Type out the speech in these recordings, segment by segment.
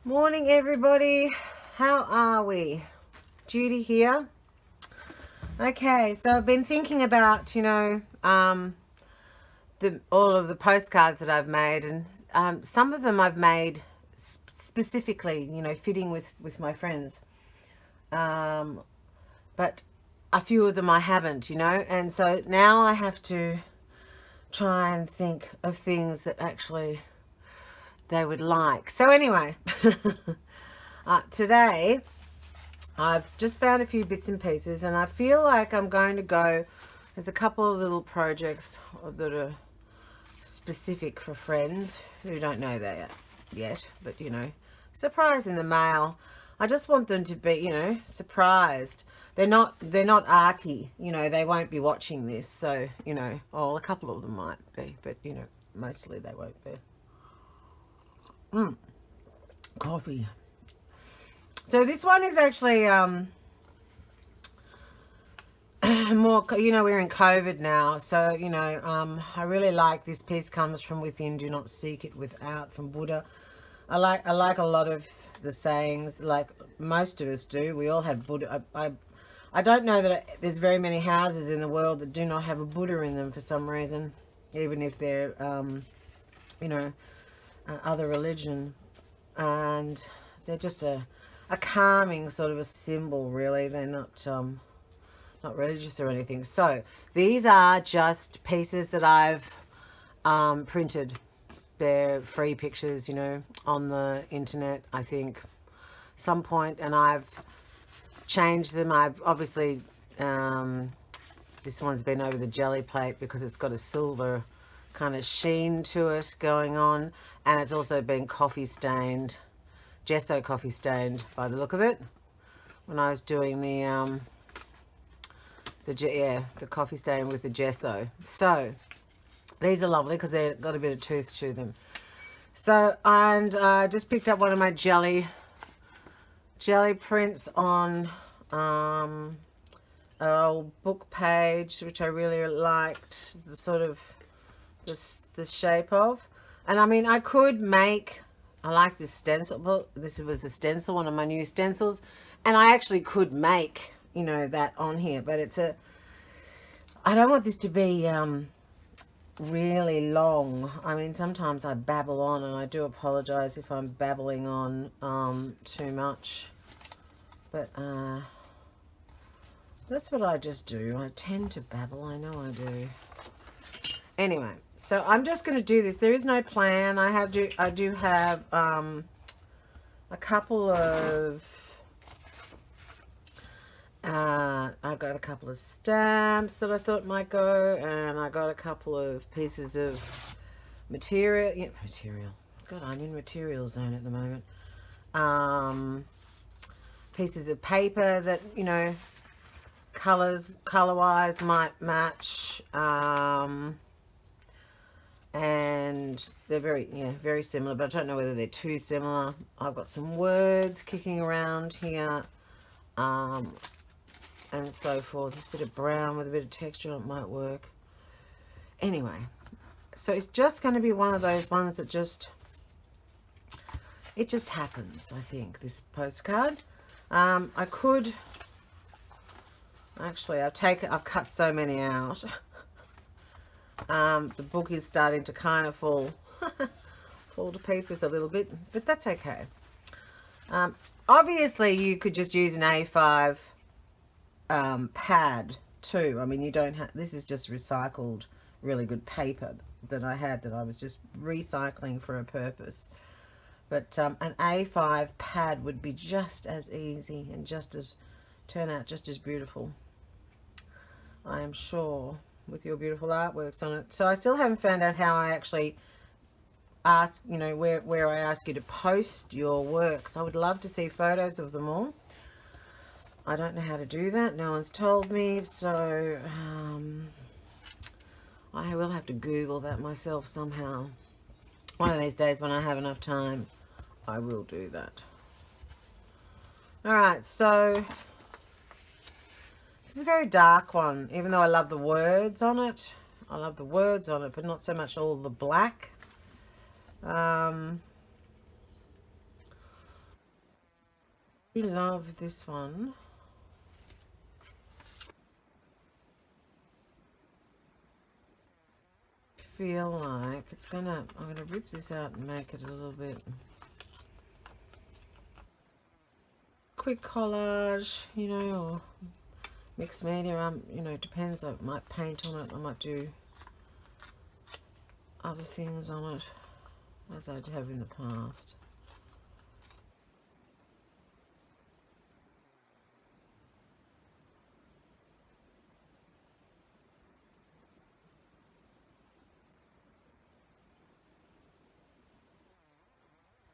Morning, everybody. How are we? Judy here. Okay, so I've been thinking about, all of the postcards that I've made, and some of them I've made specifically, fitting with my friends. But a few of them I haven't, and so now I have to try and think of things that actually they would like. So anyway, today I've just found a few bits and pieces, and I feel like I'm going to go. There's a couple of little projects that are specific for friends who don't know that yet, but surprise in the mail. I just want them to be, surprised. They're not arty, they won't be watching this, so, a couple of them might be, but, mostly they won't be. Coffee. So this one is actually more, we're in COVID now, so I really like this piece. Comes from within, do not seek it without, from Buddha. I like a lot of the sayings, like most of us do. We all have Buddha. I don't know that there's very many houses in the world that do not have a Buddha in them for some reason, even if they're other religion, and they're just a calming sort of a symbol, really. They're not religious or anything. So these are just pieces that I've printed. They're free pictures, on the internet, I think, some point, and I've changed them. I've obviously this one's been over the jelly plate because it's got a silver kind of sheen to it going on, and it's also been coffee stained, gesso coffee stained by the look of it, when I was doing the coffee stain with the gesso. So these are lovely because they've got a bit of tooth to them. So, and I just picked up one of my jelly prints on an old book page, which I really liked the sort of the shape of. And I mean, I could make, I like this stencil. This was a stencil, one of my new stencils, and I actually could make, that on here, but I don't want this to be really long. I mean, sometimes I babble on, and I do apologize if I'm babbling on too much, but that's what I just do. I tend to babble, I know I do. Anyway, so I'm just going to do this. There is no plan. I do have a couple of I got a couple of stamps that I thought might go, and I got a couple of pieces of material. God, I'm in material zone at the moment. Pieces of paper that, color-wise might match. And they're very similar, but I don't know whether they're too similar. I've got some words kicking around here, and so forth. This bit of brown with a bit of texture on it might work. Anyway, so it's just going to be one of those ones that it just happens, I think, this postcard. I could actually, I've cut so many out. The book is starting to kind of fall to pieces a little bit, but that's okay. Obviously, you could just use an A5 pad too. I mean, you don't have, this is just recycled really good paper that I had, that I was just recycling for a purpose. But an A5 pad would be just as easy and turn out just as beautiful, I am sure, with your beautiful artworks on it. So I still haven't found out how I actually ask, where I ask you to post your works. I would love to see photos of them all. I don't know how to do that. No one's told me, so I will have to Google that myself somehow. One of these days when I have enough time, I will do that. Alright, so this is a very dark one, even though I love the words on it. I love the words on it, but not so much all the black. We love this one. Feel like it's gonna, I'm gonna rip this out and make it a little bit quick collage, you know, or mixed media. You know, it depends. I might paint on it. I might do other things on it, as I have in the past.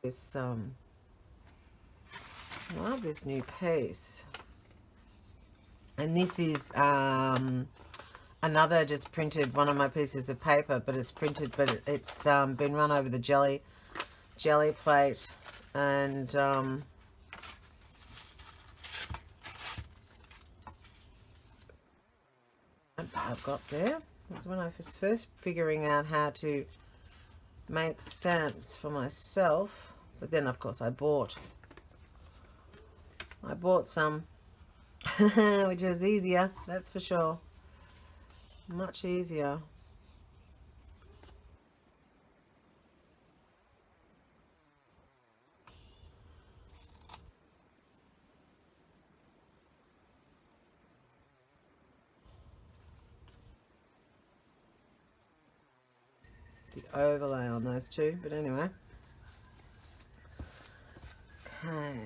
This I love this new piece, and this is another just printed one of my pieces of paper, but it's printed, but it's been run over the jelly plate, and I've got there. It was when I was first figuring out how to make stamps for myself, but then of course I bought some which was easier, that's for sure, much easier. The overlay on those two, but anyway. Okay.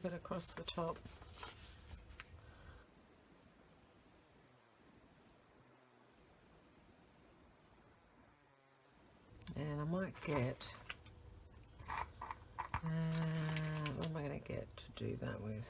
Get across the top. And I might get, what am I going to get to do that with?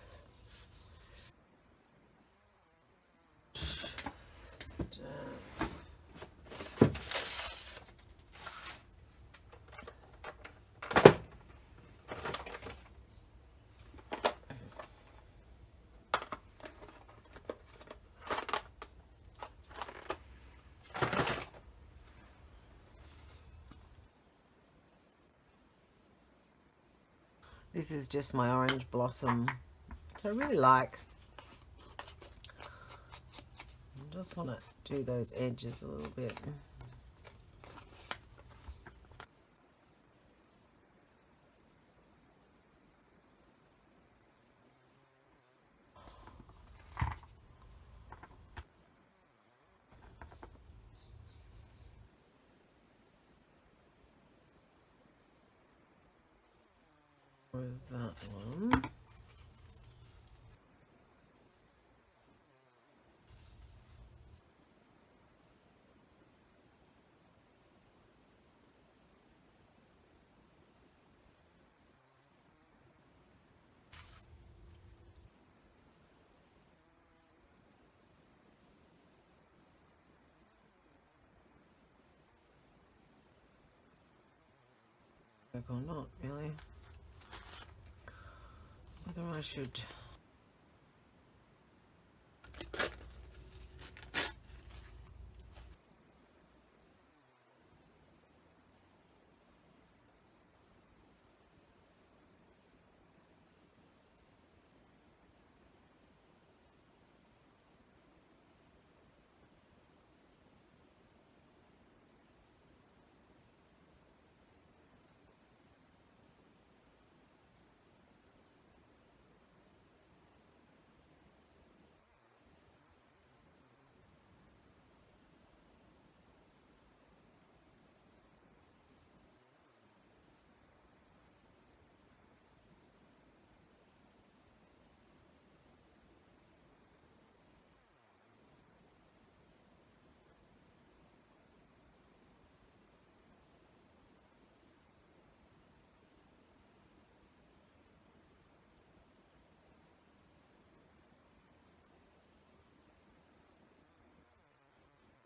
This is just my orange blossom, which I really like. I just want to do those edges a little bit. With that one. Or not really. Whether I should.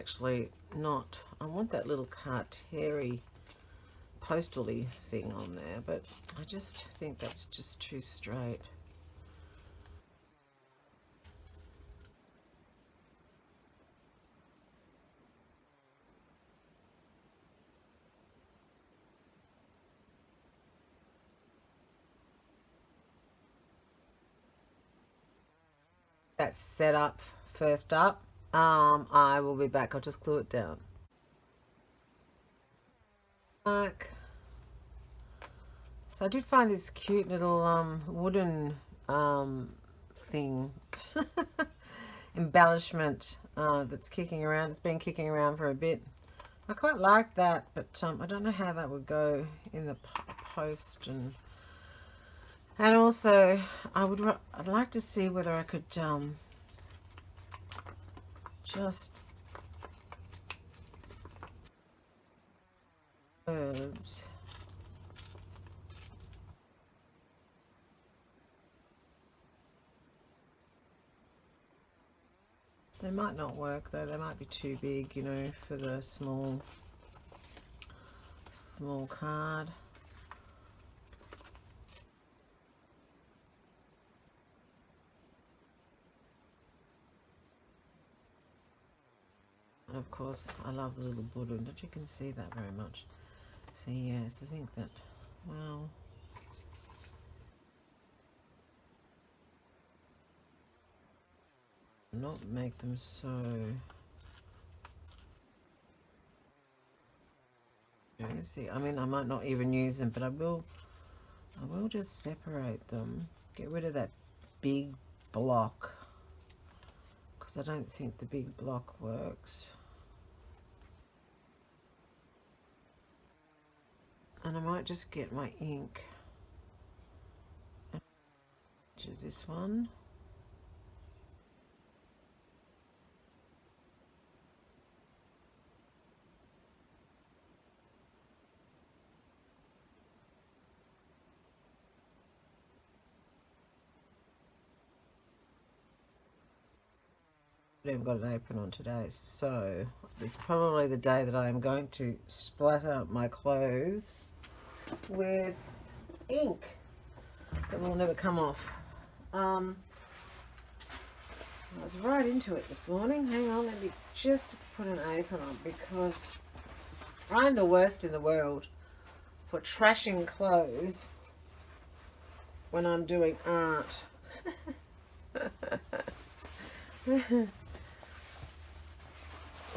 actually not, I want that little cartery postal-y thing on there, but I just think that's just too straight. That's set up first up. I will be back. I'll just glue it down. Back. So I did find this cute little wooden thing embellishment that's kicking around. It's been kicking around for a bit. I quite like that, but I don't know how that would go in the post, and also I'd like to see whether I could just birds. They might not work though. They might be too big, you know, for the small card. And of course, I love the little Buddha. Don't you can see that very much. So yes, I think that, well, not make them so, you see, I mean, I might not even use them, but I will just separate them, get rid of that big block, because I don't think the big block works. And I might just get my ink and do this one. I've got an apron on today, so it's probably the day that I am going to splatter my clothes with ink that will never come off. I was right into it this morning. Hang on, let me just put an apron on, because I'm the worst in the world for trashing clothes when I'm doing art.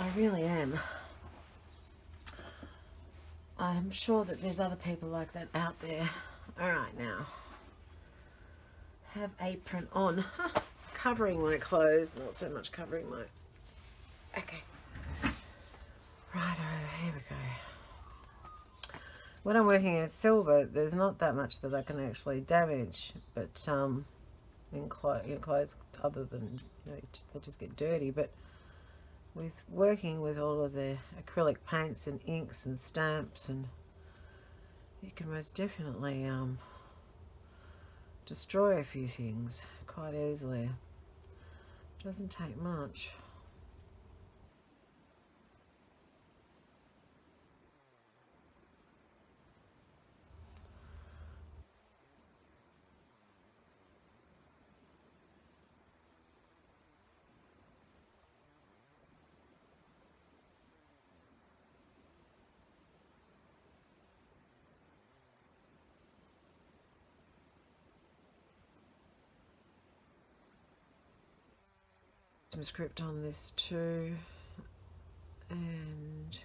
I really am. I'm sure that there's other people like that out there. All right, now. Have apron on. Covering my clothes, not so much covering my... Okay. Righto, here we go. When I'm working in silver, there's not that much that I can actually damage, but in clothes, other than, you know, they just get dirty, but with working with all of the acrylic paints and inks and stamps, and you can most definitely destroy a few things quite easily. It doesn't take much. Some script on this too, and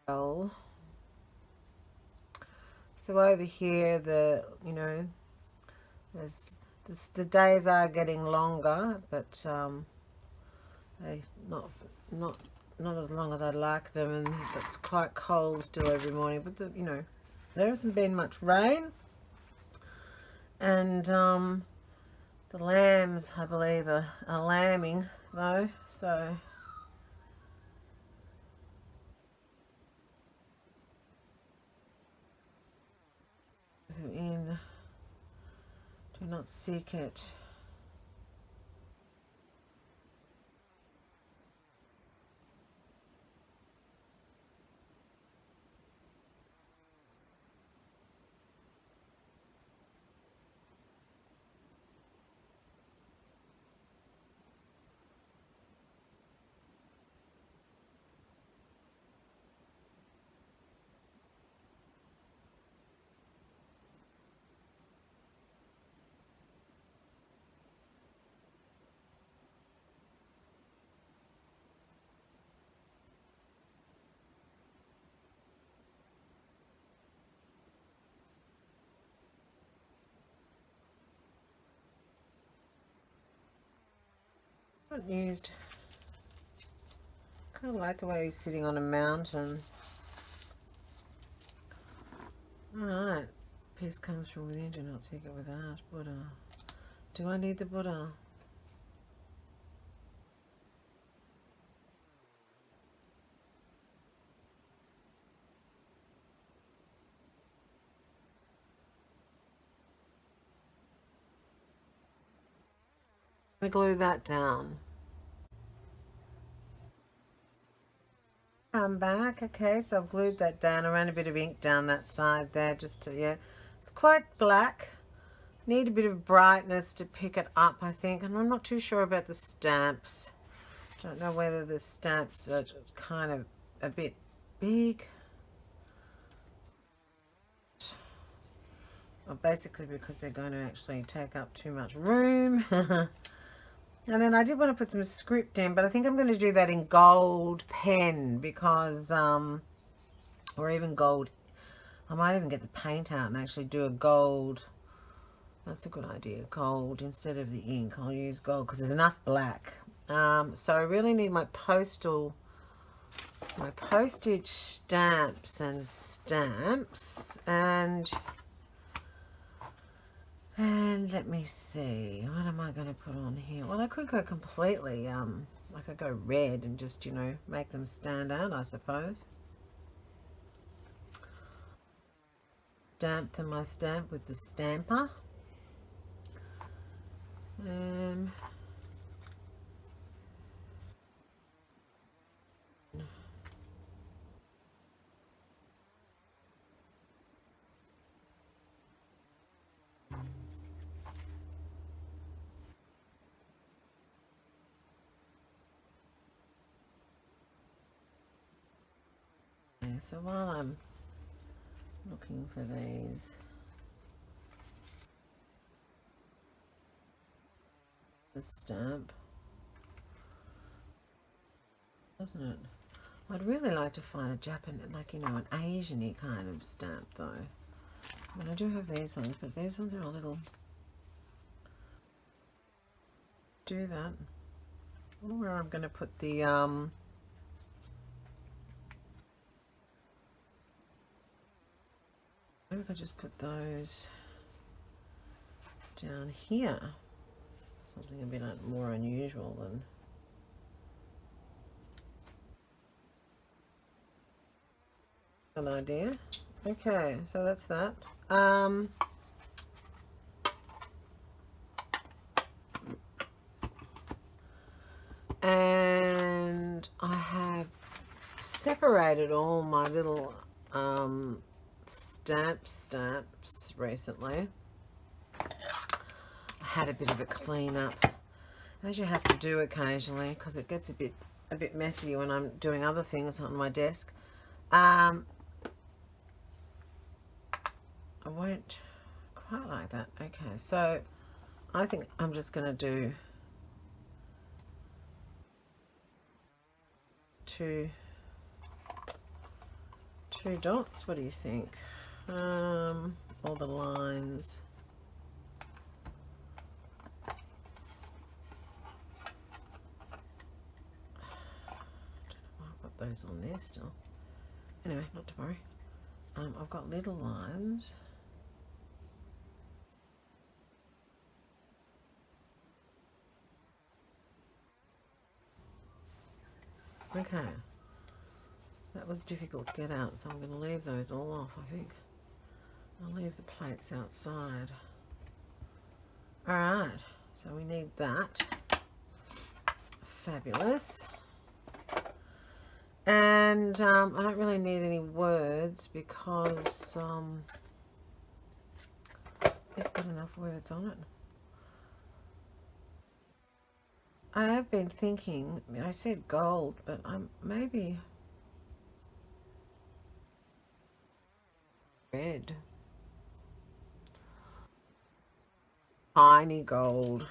well, so over here, the, you know, the days are getting longer, but they not as long as I'd like them, and it's quite cold still every morning. But you know, there hasn't been much rain, and the lambs, I believe, are lambing though. So but not seek it. I haven't used, kind of like the way he's sitting on a mountain. Alright, peace comes from within, do not seek it without. Buddha. Do I need the Buddha? Let me glue that down. I'm back. Okay, so I've glued that down. I ran a bit of ink down that side there just to, yeah. It's quite black. Need a bit of brightness to pick it up, I think. And I'm not too sure about the stamps. Don't know whether the stamps are kind of a bit big. Well, basically because they're going to actually take up too much room. And then I did want to put some script in, but I think I'm going to do that in gold pen because, or even gold. I might even get the paint out and actually do a gold. That's a good idea. Gold instead of the ink. I'll use gold because there's enough black. So I really need my postage stamps and let me see, what am I going to put on here? Well, I could go completely, I could go red and just, you know, make them stand out, I suppose. Stamp my stamp with the stamper. So while I'm looking for these, the stamp, doesn't it? I'd really like to find a Japanese, like, you know, an Asian-y kind of stamp though. I mean, I do have these ones, but these ones are a little, do that. I don't know where I'm going to put the, maybe I could just put those down here. Something a bit more unusual than. An idea. Okay, so that's that. And I have separated all my little stamps recently. I had a bit of a clean up, as you have to do occasionally, because it gets a bit messy when I'm doing other things on my desk. I won't quite like that. Okay, so I think I'm just going to do two dots. What do you think? All the lines. I've got those on there still. Anyway, not to worry. I've got little lines. Okay, that was difficult to get out, so I'm going to leave those all off, I think. I'll leave the plates outside. All right, so we need that. Fabulous. And I don't really need any words because it's got enough words on it. I have been thinking, I said gold, but I'm maybe red. Tiny gold.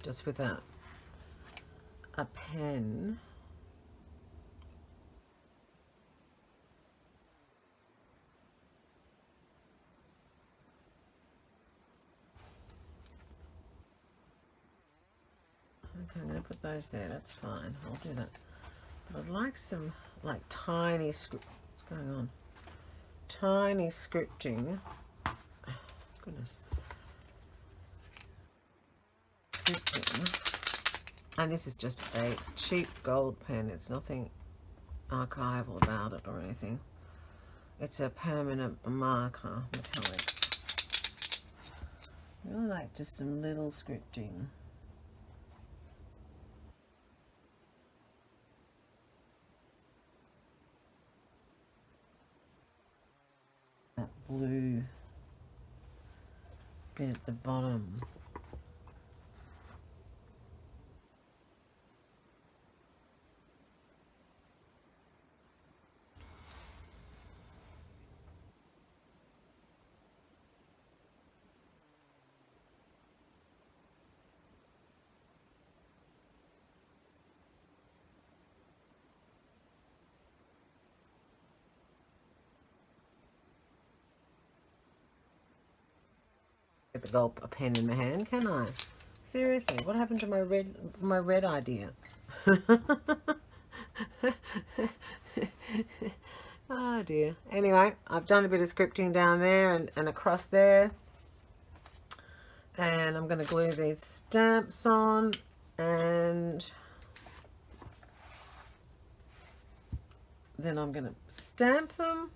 Just with a pen. Okay, I'm going to put those there. That's fine. I'll do that. But I'd like some, like, tiny script. What's going on? Tiny scripting. Goodness. Scripting. And this is just a cheap gold pen. It's nothing archival about it or anything. It's a permanent marker, metallics. I really like just some little scripting. That blue bit at the bottom. Get the gold a pen in my hand, can I? Seriously, what happened to my red idea? Oh dear. Anyway, I've done a bit of scripting down there and across there. And I'm going to glue these stamps on, and then I'm going to stamp them.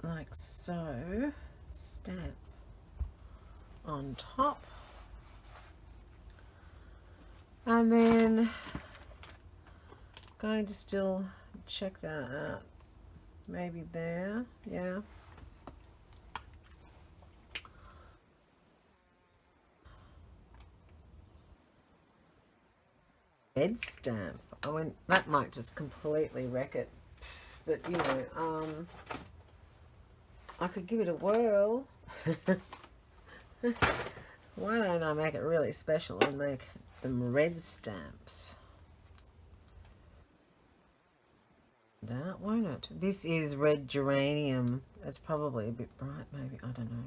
Like so. Stamp on top, and then going to still check that out, maybe there, yeah. Red stamp. I mean, that might just completely wreck it, but you know, I could give it a whirl. Why don't I make it really special and make them red stamps? That won't it? This is red geranium. It's probably a bit bright, maybe. I don't know.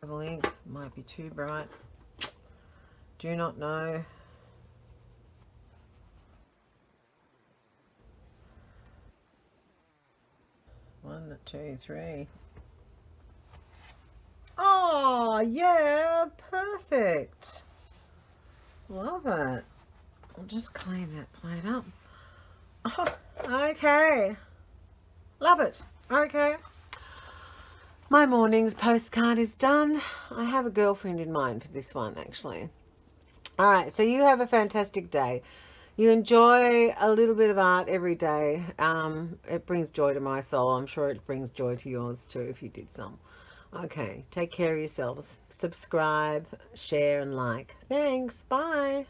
Purple ink might be too bright. Do not know. One, two, three. Oh, yeah, perfect. Love it. I'll just clean that plate up. Oh, okay. Love it. Okay. My morning's postcard is done. I have a girlfriend in mind for this one, actually. All right, so you have a fantastic day. You enjoy a little bit of art every day. It brings joy to my soul. I'm sure it brings joy to yours too if you did some. Okay, take care of yourselves. Subscribe, share, and like. Thanks. Bye.